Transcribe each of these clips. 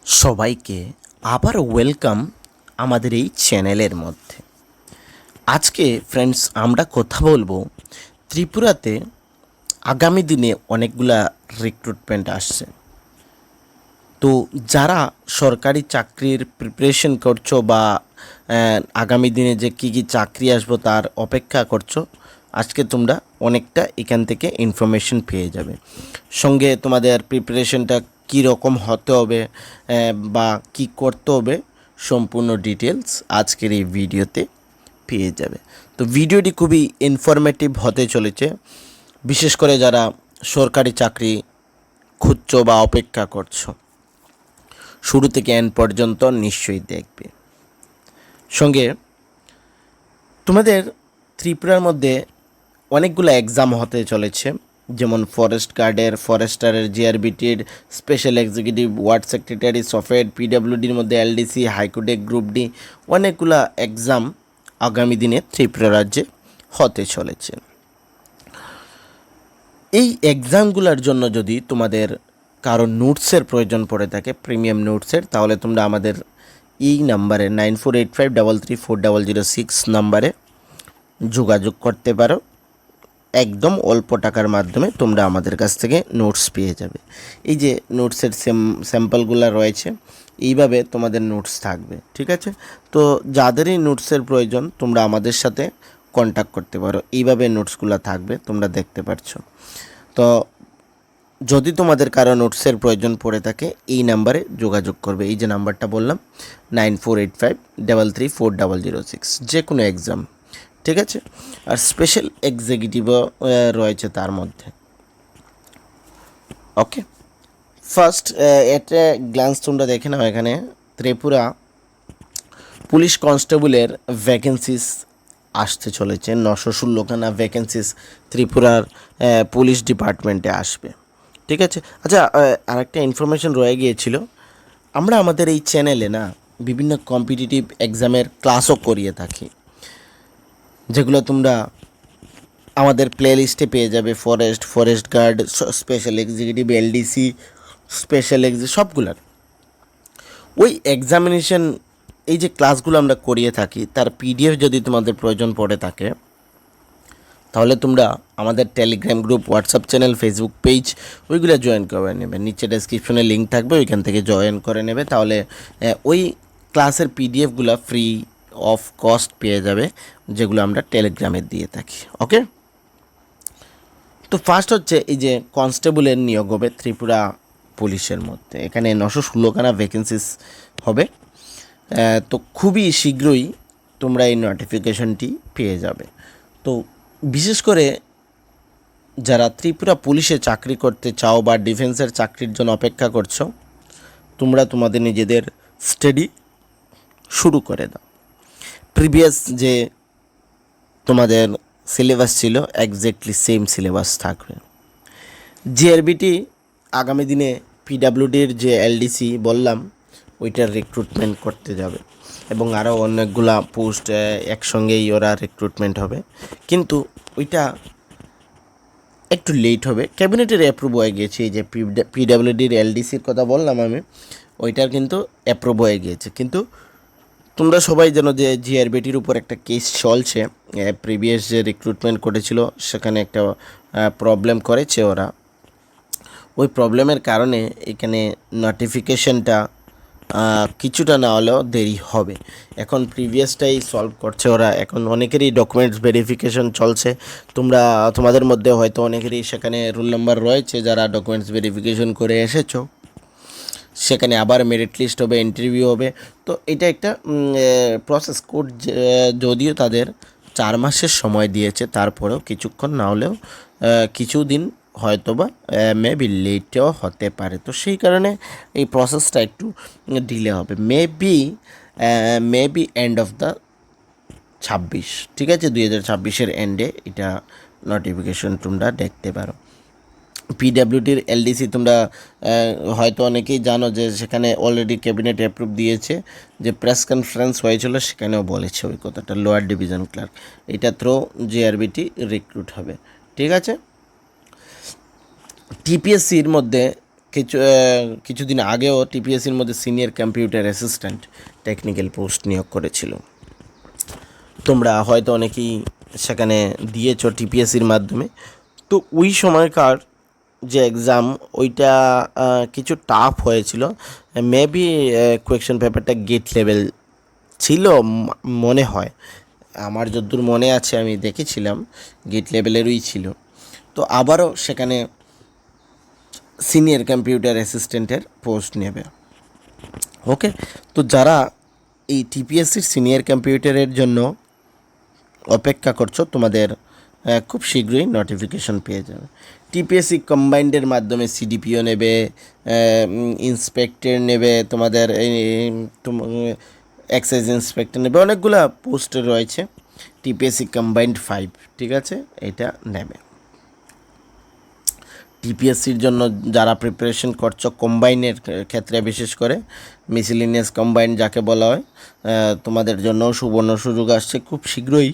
সবাইকে আবার ওয়েলকাম আমাদের এই চ্যানেলের মধ্যে। আজকে ফ্রেন্ডস আমরা কথা বলবো ত্রিপুরাতে আগামী দিনে অনেকগুলা রিক্রুটমেন্ট আসছে। তো যারা সরকারি চাকরির প্রিপারেশন করছো বা আগামী দিনে যে কী কী চাকরি আসবো তার অপেক্ষা করছো, আজকে তোমরা অনেকটা এখান থেকে ইনফরমেশন পেয়ে যাবে। সঙ্গে তোমাদের প্রিপারেশনটা কী রকম হতে হবে বা কি করতে হবে সম্পূর্ণ ডিটেলস আজকের এই ভিডিওতে পেয়ে যাবে। তো ভিডিওটি খুবই ইনফরমেটিভ হতে চলেছে, বিশেষ করে যারা সরকারি চাকরি খুঁজছো বা অপেক্ষা করছো। শুরু থেকে এন্ড পর্যন্ত নিশ্চয়ই দেখবে। সঙ্গে তোমাদের ত্রিপুরার মধ্যে অনেকগুলো এক্সাম হতে চলেছে, যেমন ফরেস্ট গার্ডের, ফরেস্টারের, জিআরবিটির, special executive, ward secretary, software, পিডাব্লিউডির মধ্যে এলডিসি, হাইকোর্টে গ্রুপ ডি, অনেকগুলো এক্সাম আগামী দিনে ত্রিপুরা রাজ্যে হতে চলেছে। এই এক্সামগুলোর জন্য যদি তোমাদের কারো নোটসের প্রয়োজন পড়ে থাকে, প্রিমিয়াম নোটসের, তাহলে তোমরা আমাদের এই নাম্বারে 9485334006 নাম্বারে যোগাযোগ করতে পারো। একদম অল্প টাকার মাধ্যমে তোমরা আমাদের কাছ থেকে নোটস পেয়ে যাবে। এই যে নোটসের স্যাম্পলগুলো রয়েছে, এইভাবে তোমাদের নোটস থাকবে, ঠিক আছে? তো যাদেরই নোটসের প্রয়োজন তোমরা আমাদের সাথে কন্ট্যাক্ট করতে পারো। এইভাবে নোটসগুলো থাকবে, তোমরা দেখতে পাচ্ছ। তো যদি তোমাদের কারো নোটসের প্রয়োজন পড়ে থাকে এই নাম্বারে যোগাযোগ করবে। এই যে নাম্বারটা বললাম 9485334006, যে কোনো এক্সাম, ঠিক আছে? আর স্পেশাল এক্সিকিউটিভও রয়েছে তার মধ্যে। ওকে, ফার্স্ট এটা গ্ল্যান্স তোমরা দেখে নাও। এখানে ত্রিপুরা পুলিশ কনস্টেবলের ভ্যাকেন্সিস আসতে চলেছে। 916খানা ভ্যাকেন্সিস ত্রিপুরার পুলিশ ডিপার্টমেন্টে আসবে, ঠিক আছে? আচ্ছা, আরেকটা ইনফরমেশন রয়ে গিয়েছিল, আমরা আমাদের এই চ্যানেলে না বিভিন্ন কম্পিটিটিভ এক্সামের ক্লাসও করিয়ে থাকি, যেগুলো তোমরা আমাদের প্লেলিস্টে পেয়ে যাবে। Forest guard, special executive, LDC, special সবগুলার ওই এক্সামিনেশন, এই যে ক্লাসগুলো আমরা করিয়ে থাকি তার পিডিএফ যদি তোমাদের প্রয়োজন পড়ে থাকে, তাহলে তোমরা আমাদের Telegram group, WhatsApp channel, Facebook page, ওইগুলো জয়েন করে নেবে। নিচে ডেসক্রিপশনে লিঙ্ক থাকবে, ওইখান থেকে জয়েন করে নেবে। তাহলে ওই ক্লাসের পিডিএফগুলো ফ্রি অফ কস্ট পেয়ে যাবে, যেগুলো আমরা টেলিগ্রামে দিয়ে থাকি। ওকে, তো ফার্স্ট হচ্ছে এই যে কনস্টেবলের নিয়োগ হবে ত্রিপুরা পুলিশের মধ্যে। এখানে 916খানা ভ্যাকেন্সিস হবে। তো খুবই শীঘ্রই তোমরা এই নোটিফিকেশনটি পেয়ে যাবে। তো বিশেষ করে যারা ত্রিপুরা পুলিশে চাকরি করতে চাও বা ডিফেন্সের চাকরির জন্য অপেক্ষা করছো, তোমরা তোমাদের নিজেদের স্টাডি শুরু করে দাও। প্রিভিয়াস যে তোমাদের সিলেবাস ছিল একজ্যাক্টলি সেম সিলেবাস থাকবে। জিআরবিটি আগামী দিনে পিডাব্লিউডির যে এলডিসি বললাম ওইটার রিক্রুটমেন্ট করতে যাবে, এবং আরও অনেকগুলা পোস্ট একসঙ্গেই ওরা রিক্রুটমেন্ট হবে, কিন্তু ওইটা একটু লেট হবে। ক্যাবিনেটের অ্যাপ্রুভ হয়ে গিয়েছে। এই যে পিডাব্লিউডির এলডিসির কথা বললাম আমি, ওইটার কিন্তু অ্যাপ্রুভ হয়ে গিয়েছে। কিন্তু তোমরা সবাই জানো যে জিআরবিটির উপর একটা কেস চলছে। প্রিভিয়াস যে রিক্রুটমেন্ট করেছিল সেখানে একটা প্রবলেম করেছে ওরা। ওই প্রবলেমের কারণে এখানে নোটিফিকেশনটা কিছুটা না হলেও দেরি হবে। এখন প্রিভিয়াসটাই সলভ করছে ওরা। এখন অনেকেরই ডকুমেন্টস ভেরিফিকেশন চলছে। তোমাদের মধ্যে হয়তো অনেকেরই সেখানে রোল নাম্বার রয়েছে যারা ডকুমেন্টস ভেরিফিকেশন করে এসেছো। সেখানে আবার মেরিট লিস্ট হবে, ইন্টারভিউ হবে। তো এটা একটা প্রসেস কোড। যদিও তাদের 4 মাসের সময় দিয়েছে, তারপরেও কিছুক্ষণ না হলেও কিছুদিন হয়তোবা মেবি লেটেও হতে পারে। তো সেই কারণে এই প্রসেসটা একটু ডিলে হবে। মেবি এন্ড অফ দ্য 26, ঠিক আছে? 2026-এর এন্ডে এটা নোটিফিকেশন তোমরা দেখতে পারো। পিডাব্লিউডির এলডিসি তোমরা হয়তো অনেকেই জানো যে সেখানে অলরেডি ক্যাবিনেট অ্যাপ্রুভ দিয়েছে। যে প্রেস কনফারেন্স হয়েছিল সেখানেও বলেছে ওই কথাটা, লোয়ার ডিভিশন ক্লার্ক। এটা থ্রো জিআরবিটি রিক্রুট হবে, ঠিক আছে? টিপিএসসির মধ্যে কিছুদিন আগেও টিপিএসসির মধ্যে senior computer assistant technical post নিয়োগ করেছিল। তোমরা হয়তো অনেকেই সেখানে দিয়েছো টিপিএসসির মাধ্যমে। তো ওই সময়কার যে এক্সাম ওইটা কিছু টাফ হয়েছিল। মেবি কোয়েশ্চেন পেপারটা গেট লেভেল ছিল মনে হয়, আমার যতদূর মনে আছে আমি দেখেছিলাম গেট লেভেলেরই ছিল। তো আবারও সেখানে সিনিয়র কম্পিউটার অ্যাসিস্ট্যান্টের পোস্ট নেবে। ওকে, তো যারা এই টিপিএসসির সিনিয়র কম্পিউটারের জন্য অপেক্ষা করছো, তোমাদের খুব শীঘ্রই নোটিফিকেশন পেয়ে যাবে। টিপিএসসি কম্বাইন্ডের মাধ্যমে সিডিপিও নেবে, ইন্সপেক্টর নেবে, তোমাদের এক্সাইজ ইন্সপেক্টর নেবে, অনেকগুলো পোস্ট রয়েছে। টিপিএসসি কম্বাইন্ড 5, ঠিক আছে, এটা নেবে। টিপিএসসির জন্য যারা প্রিপারেশন করছো কম্বাইনের ক্ষেত্রে, বিশেষ করে মিসেলিনিয়াস কম্বাইন যাকে বলা হয়, তোমাদের জন্য সুবর্ণ সুযোগ আসছে, খুব শীঘ্রই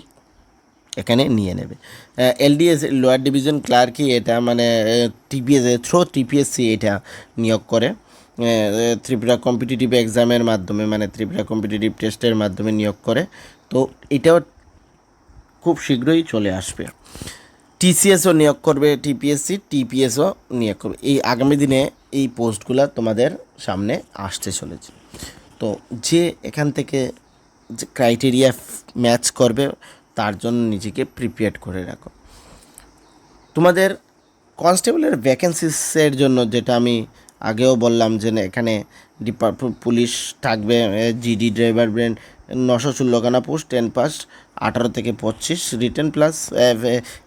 এখানে নিয়ে নেবে। এলডিএস লোয়ার ডিভিশন ক্লার্কই এটা, মানে টিপিএসসি এটা নিয়োগ করে ত্রিপুরা কম্পিটিটিভ এক্সামের মাধ্যমে, মানে ত্রিপুরা কম্পিটিটিভ টেস্টের মাধ্যমে নিয়োগ করে। তো এটাও খুব শীঘ্রই চলে আসবে। টিসিএসও নিয়োগ করবে টিপিএসও নিয়োগ করবে। এই আগামী দিনে এই পোস্টগুলো তোমাদের সামনে আসতে চলেছে। তো যে এখান থেকে যে ক্রাইটেরিয়া ম্যাচ করবে তার জন্য নিজেকে প্রিপেয়ার করে রাখো। তোমাদের কনস্টেবলের ভ্যাকেন্সিসের জন্য যেটা আমি আগেও বললাম যে এখানে পুলিশ থাকবে, জিডি ড্রাইভার ব্রেন 916খানা পোস্ট, 10 পাস, 18 থেকে 25, রিটেন প্লাস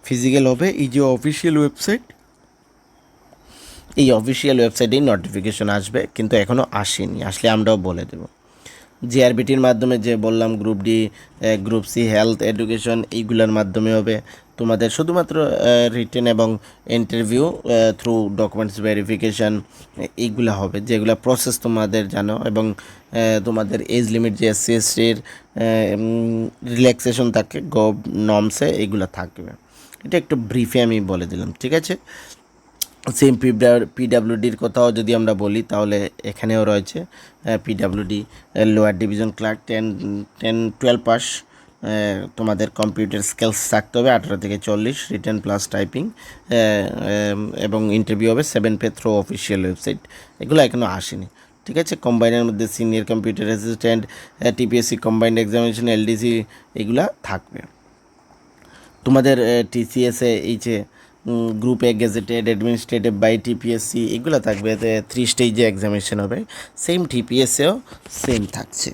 ফিজিক্যাল হবে। এই যে অফিসিয়াল ওয়েবসাইট, এই অফিসিয়াল ওয়েবসাইটেই নোটিফিকেশন আসবে, কিন্তু এখনও আসেনি, আসলে আমরাও বলে দেব। জিআরবিটির মাধ্যমে যে বললাম, group D, group C, health, education, এইগুলোর মাধ্যমে হবে। তোমাদের শুধুমাত্র রিটেন এবং ইন্টারভিউ থ্রু ডকুমেন্টস ভেরিফিকেশান এইগুলো হবে, যেগুলো প্রসেস তোমাদের জানো। এবং তোমাদের এজ লিমিট যে এসসি এসটির রিল্যাক্সেশন থাকে গভ নর্মসে, এইগুলো থাকবে। এটা একটু ব্রিফে আমি বলে দিলাম, ঠিক আছে। সেম পিডাব্লিউডির কথাও যদি আমরা বলি, তাহলে এখানেও রয়েছে PWD lower division clerk 12 pass, তোমাদের কম্পিউটার স্কিলস থাকতে হবে 18 থেকে 40, রিটেন প্লাস টাইপিং, এবং ইন্টারভিউ হবে 7 পে থ্রু অফিসিয়াল ওয়েবসাইট। এগুলো এখনও আসেনি, ঠিক আছে। কম্বাইনের মধ্যে senior computer assistant, TPSC combined examination, LDC, এগুলা থাকবে। তোমাদের টিসিএসে এই যে group A gazetted administrative by TPSC, এগুলো থাকবে। 3 স্টেজে এক্সামিনেশন হবে, সেম টিপিএসসিও সেম থাকছে।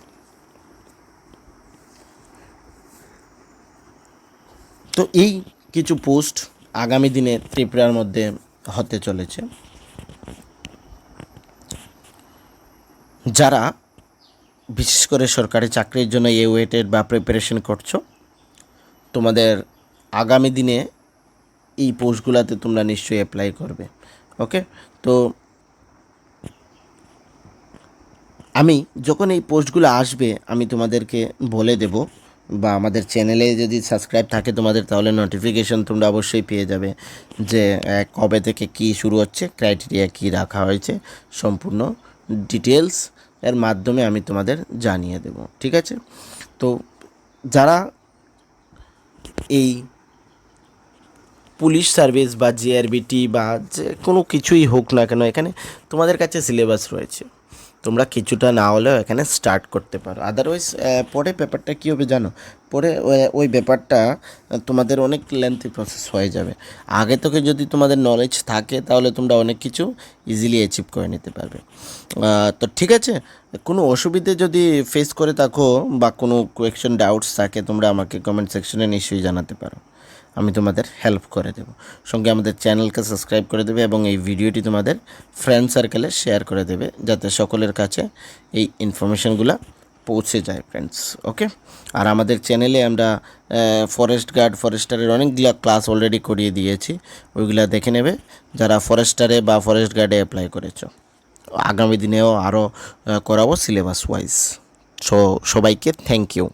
তো এই কিছু পোস্ট আগামী দিনে ত্রিপুরার মধ্যে হতে চলেছে। যারা বিশেষ করে সরকারি চাকরির জন্য ওয়েটেড বা প্রিপারেশন করছো, তোমাদের আগামী দিনে এই পোস্টগুলোতে তোমরা নিশ্চয়ই অ্যাপ্লাই করবে। ওকে, তো আমি যখন এই পোস্টগুলো আসবে আমি তোমাদেরকে বলে দেব, বা আমাদের চ্যানেলে যদি সাবস্ক্রাইব থাকে তোমাদের, তাহলে নোটিফিকেশন তোমরা অবশ্যই পেয়ে যাবে যে কবে থেকে কি শুরু হচ্ছে, ক্রাইটেরিয়া কি রাখা হয়েছে, সম্পূর্ণ ডিটেলস এর মাধ্যমে আমি তোমাদের জানিয়ে দেব, ঠিক আছে। তো যারা এই পুলিশ সার্ভিস বা জিআরবিটি বা যে কোনো কিছুই হোক না কেন, এখানে তোমাদের কাছে সিলেবাস রয়েছে, তোমরা কিছুটা না হলেও এখানে স্টার্ট করতে পারো। আদারওয়াইজ পরে ব্যাপারটা কী হবে জানো, পরে ওই ব্যাপারটা তোমাদের অনেক লেন্থি প্রসেস হয়ে যাবে। আগে থেকে যদি তোমাদের নলেজ থাকে তাহলে তোমরা অনেক কিছু ইজিলি অ্যাচিভ করে নিতে পারবে। তো ঠিক আছে, কোনো অসুবিধে যদি ফেস করে থাকো বা কোনো কোয়েশ্চেন ডাউটস থাকে, তোমরা আমাকে কমেন্ট সেকশনে নিশ্চয়ই জানাতে পারো, আমি তোমাদের হেল্প করে দেব। সঙ্গে আমাদের চ্যানেলকে সাবস্ক্রাইব করে দেবে এবং এই ভিডিওটি তোমাদের ফ্রেন্ড সার্কেলে শেয়ার করে দেবে, যাতে সকলের কাছে এই ইনফরমেশানগুলো পৌঁছে যায় ফ্রেন্ডস। ওকে, আর আমাদের চ্যানেলে আমরা ফরেস্ট গার্ড, ফরেস্টারের অনেকগুলো ক্লাস অলরেডি করিয়ে দিয়েছি, ওইগুলো দেখে নেবে যারা ফরেস্টারে বা ফরেস্ট গার্ডে অ্যাপ্লাই করেছো। আগামী দিনেও আরও করাবো সিলেবাস ওয়াইজ। সো সবাইকে থ্যাংক ইউ।